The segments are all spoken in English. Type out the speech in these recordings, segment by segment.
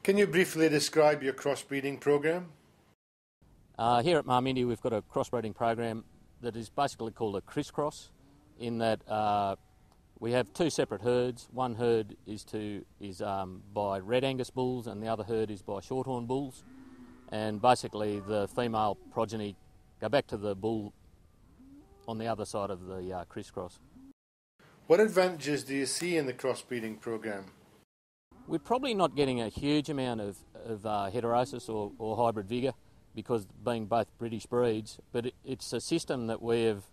Can you briefly describe your crossbreeding program? Here at Marmindi we've got a crossbreeding program that is basically called a crisscross, in that we have two separate herds. One herd is by red Angus bulls and the other herd is by shorthorn bulls, and basically the female progeny go back to the bull on the other side of the crisscross. What advantages do you see in the crossbreeding program? We're probably not getting a huge amount of heterosis or hybrid vigour, because being both British breeds, but it's a system that we have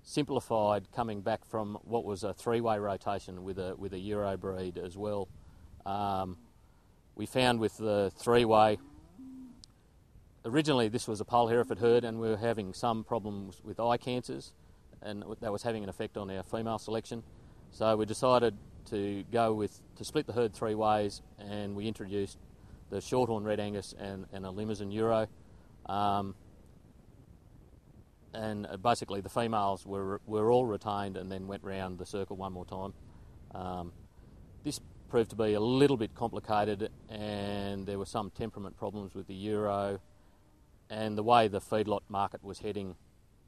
simplified, coming back from what was a three-way rotation with a Euro breed as well. We found with the three-way, originally this was a Pole Hereford herd and we were having some problems with eye cancers, and that was having an effect on our female selection. So we decided to split the herd three ways, and we introduced the Shorthorn Red Angus and a Limousin Euro. And basically the females were all retained and then went round the circle one more time. This proved to be a little bit complicated, and there were some temperament problems with the Euro, and the way the feedlot market was heading,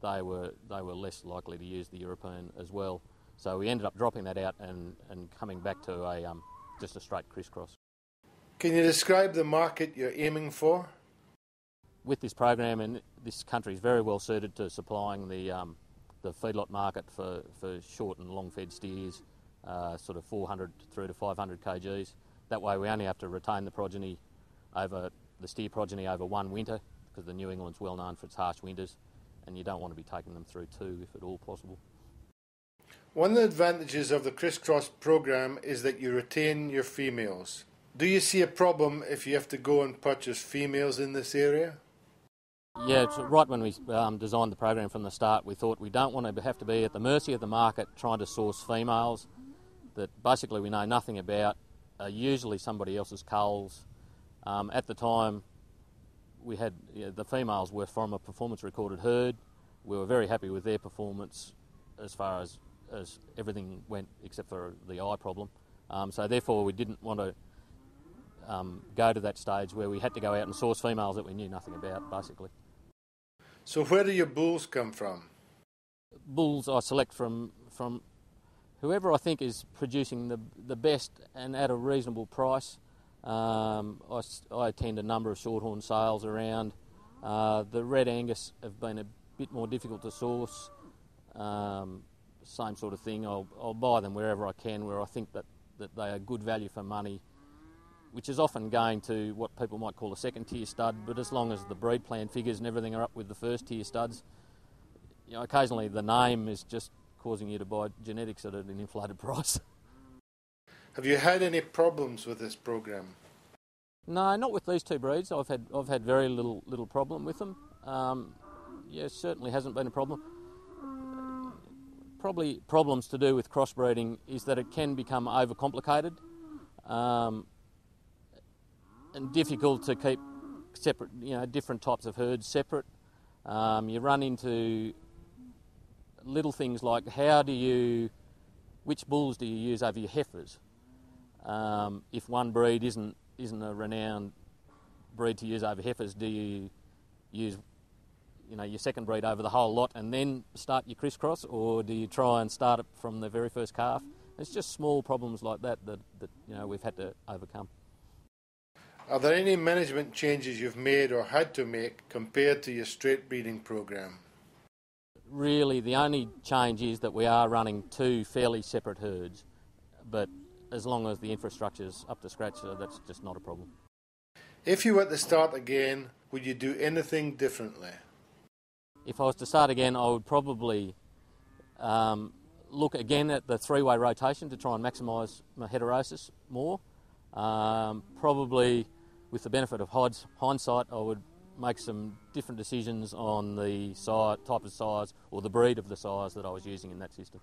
they were less likely to use the European as well. So we ended up dropping that out and coming back to just a straight crisscross. Can you describe the market you're aiming for? With this program, and this country is very well suited to supplying the feedlot market for short and long fed steers, sort of 400 through to 500 kgs. That way we only have to retain the steer progeny over one winter, because the New England's well known for its harsh winters, and you don't want to be taking them through two if at all possible. One of the advantages of the crisscross program is that you retain your females. Do you see a problem if you have to go and purchase females in this area? Yeah, it's right when we designed the program from the start, we thought we don't want to have to be at the mercy of the market trying to source females that basically we know nothing about, are usually somebody else's culls. At the time, we had the females were from a performance recorded herd. We were very happy with their performance as far as everything went, except for the eye problem. So therefore we didn't want to go to that stage where we had to go out and source females that we knew nothing about, basically. So where do your bulls come from? Bulls I select from whoever I think is producing the best and at a reasonable price. I attend a number of shorthorn sales around. The Red Angus have been a bit more difficult to source. Same sort of thing. I'll buy them wherever I can, where I think that they are good value for money, which is often going to what people might call a second tier stud, but as long as the breed plan figures and everything are up with the first tier studs, occasionally the name is just causing you to buy genetics at an inflated price. Have you had any problems with this program? No, not with these two breeds. I've had very little problem with them. Certainly hasn't been a problem. Probably problems to do with crossbreeding is that it can become overcomplicated and difficult to keep separate, different types of herds separate. You run into little things like which bulls do you use over your heifers? If one breed isn't a renowned breed to use over heifers, do you use your second breed over the whole lot and then start your crisscross, or do you try and start it from the very first calf? It's just small problems like that we've had to overcome. Are there any management changes you've made or had to make compared to your straight breeding program? Really, the only change is that we are running two fairly separate herds, but as long as the infrastructure's up to scratch, that's just not a problem. If you were to start again, would you do anything differently? If I was to start again, I would probably look again at the three-way rotation to try and maximise my heterosis more. Probably, with the benefit of hindsight, I would make some different decisions on the type of sires or the breed of the sires that I was using in that system.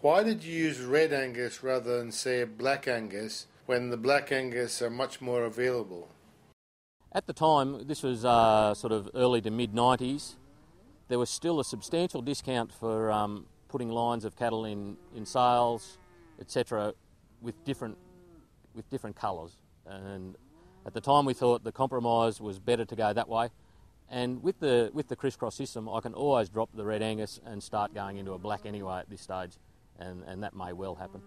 Why did you use Red Angus rather than, say, Black Angus, when the Black Angus are much more available? At the time, this was sort of early to mid-90s, there was still a substantial discount for putting lines of cattle in sales, etc., with different colours. And At the time we thought the compromise was better to go that way, and with the crisscross system I can always drop the red Angus and start going into a black anyway at this stage, and that may well happen.